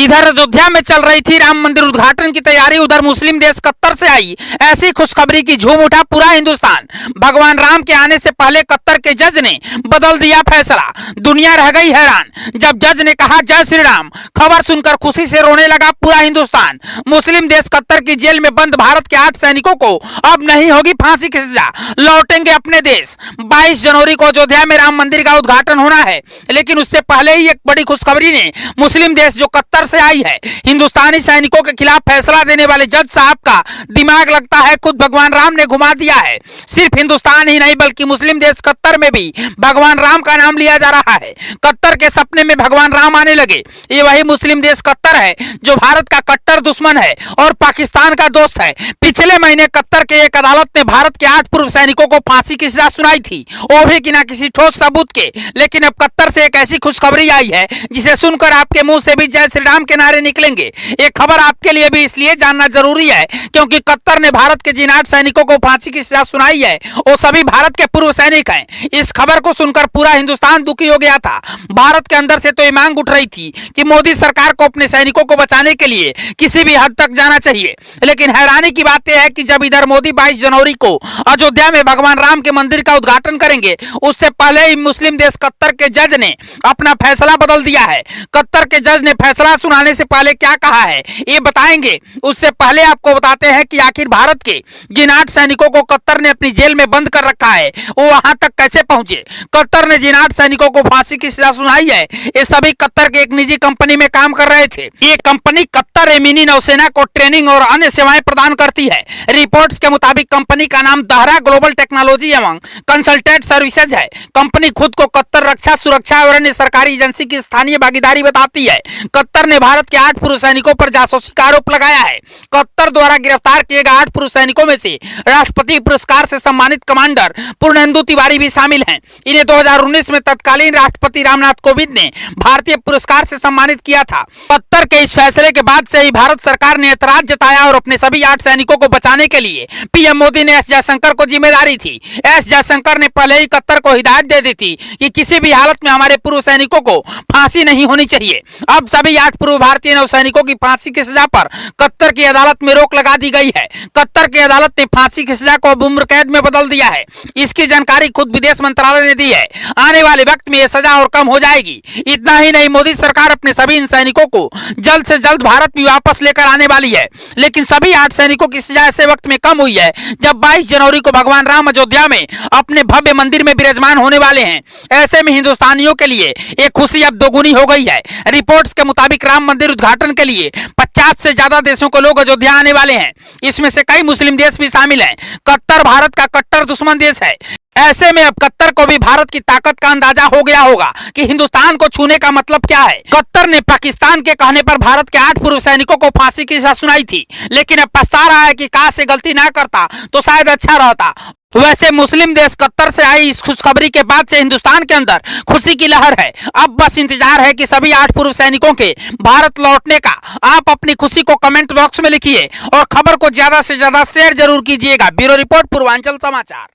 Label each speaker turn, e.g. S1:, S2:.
S1: इधर अयोध्या में चल रही थी राम मंदिर उद्घाटन की तैयारी, उधर मुस्लिम देश कतर से आई ऐसी खुशखबरी की झूम उठा पूरा हिंदुस्तान। भगवान राम के आने से पहले कतर के जज ने बदल दिया फैसला। दुनिया रह गई हैरान जब जज ने कहा जय श्री राम। खबर सुनकर खुशी से रोने लगा पूरा हिंदुस्तान। मुस्लिम देश कतर की जेल में बंद भारत के 8 सैनिकों को अब नहीं होगी फांसी की सजा, लौटेंगे अपने देश। 22 जनवरी को अयोध्या में राम मंदिर का उद्घाटन होना है, लेकिन उससे पहले ही एक बड़ी खुशखबरी ने मुस्लिम देश जो कतर से आई है, हिंदुस्तानी सैनिकों के खिलाफ फैसला देने वाले जज साहब का दिमाग लगता है खुद भगवान राम ने घुमा दिया है। सिर्फ हिंदुस्तान ही नहीं बल्कि मुस्लिम देश कतर में भी भगवान राम का नाम लिया जा रहा है। कतर के सपने में भगवान राम आने लगे। ये वही मुस्लिम देश कतर है जो भारत का कट्टर दुश्मन है और पाकिस्तान का दोस्त है। पिछले महीने कतर के एक अदालत ने भारत के 8 पूर्व सैनिकों को फांसी की सजा सुनाई थी, वो भी कि ना किसी ठोस सबूत के। लेकिन अब कतर से एक ऐसी खुशखबरी आई है जिसे सुनकर आपके मुंह से भी जय श्री राम के नारे निकलेंगे। ये खबर आपके लिए भी इसलिए जानना जरूरी है क्योंकि कतर ने भारत के जिन 8 सैनिकों को फांसी की सजा सुनाई है वो सभी भारत के पूर्व सैनिक हैं। इस खबर को सुनकर पूरा हिंदुस्तान दुखी हो गया था। भारत के अंदर से तो ये मांग उठ रही थी कि मोदी सरकार को अपने सैनिकों को बचाने के लिए किसी भी हद तक जाना चाहिए। लेकिन हैरानी की बात यह है कि जब इधर मोदी 22 जनवरी को अयोध्या में भगवान राम के मंदिर का उद्घाटन करेंगे, उससे पहले ही मुस्लिम देश कतर के जज ने अपना फैसला बदल दिया है। कतर के जज ने फैसला सुनाने से पहले क्या कहा है ये बताएंगे। उससे पहले आपको बताते हैं कि आखिर भारत के जिन 8 सैनिकों को कतर ने अपनी जेल में बंद कर रखा है वो वहां तक कैसे पहुंचे। कतर ने जिन 8 सैनिकों को फांसी की सजा सुनाई है ये सभी कतर के एक निजी कंपनी में काम कर रहे थे। ये कंपनी कतर एमिनी नौसेना को ट्रेनिंग और अन्य सेवाएं प्रदान करती है। रिपोर्ट्स के मुताबिक कंपनी का नाम दहरा ग्लोबल टेक्नोलॉजी एवं कंसल्टेंट सर्विसेज है। कंपनी खुद को कतर रक्षा सुरक्षा और अन्य सरकारी एजेंसी की स्थानीय भागीदारी बताती है। कतर ने भारत के 8 पूर्व सैनिकों पर जासूसी का आरोप लगाया है। कतर द्वारा गिरफ्तार किए गए 8 पूर्व सैनिकों में से राष्ट्रपति पुरस्कार से सम्मानित कमांडर पूर्णेंदु तिवारी भी शामिल हैं। इन्हें 2019 में तत्कालीन राष्ट्रपति रामनाथ कोविंद ने भारतीय पुरस्कार से सम्मानित किया था। कतर के इस फैसले के बाद से ही भारत सरकार ने ऐतराज जताया और अपने सभी 8 सैनिकों को बचाने के लिए पीएम मोदी ने एस जयशंकर को जिम्मेदारी थी। एस जयशंकर ने पहले ही कतर को हिदायत दे दी थी कि किसी भी हालत में हमारे पूर्व सैनिकों को फांसी नहीं होनी चाहिए। अब सभी 8 पूर्व भारतीय नौसैनिकों की फांसी की सजा पर कतर की अदालत में रोक लगा दी गई है। कतर की अदालत ने फांसी की सजा को अब उम्र कैद में बदल दिया है। इसकी जानकारी खुद विदेश मंत्रालय ने दी है। आने वाले वक्त में यह सजा और कम हो जाएगी। इतना ही नहीं, मोदी सरकार अपने सभी इन सैनिकों को जल्द से जल्द भारत में वापस लेकर आने वाली है। लेकिन सभी 8 सैनिकों की सजा ऐसे वक्त में कम हुई है जब 22 जनवरी को भगवान राम अयोध्या में अपने भव्य मंदिर में विराजमान होने वाले हैं। ऐसे में हिंदुस्तानियों के लिए एक खुशी अब दोगुनी हो गई है। रिपोर्ट्स के मुताबिक राम मंदिर उद्घाटन के लिए 50 से ज्यादा देशों के लोग अयोध्या आने वाले हैं। इसमें से कई मुस्लिम देश भी शामिल हैं। कतर भारत का कट्टर दुश्मन देश है। ऐसे में अब कतर को भी भारत की ताकत का अंदाजा हो गया होगा कि हिंदुस्तान को छूने का मतलब क्या है। कतर ने पाकिस्तान के कहने पर भारत के 8 पूर्व सैनिकों को फांसी की सजा सुनाई थी, लेकिन अब पछता रहा है कि काश से गलती ना करता तो शायद अच्छा रहता। वैसे मुस्लिम देश कतर से आई इस खुशखबरी के बाद से हिंदुस्तान के अंदर खुशी की लहर है। अब बस इंतजार है कि सभी 8 पूर्व सैनिकों के भारत लौटने का। आप अपनी खुशी को कमेंट बॉक्स में लिखिए और खबर को ज्यादा से ज्यादा शेयर जरूर कीजिएगा। ब्यूरो रिपोर्ट, पूर्वांचल समाचार।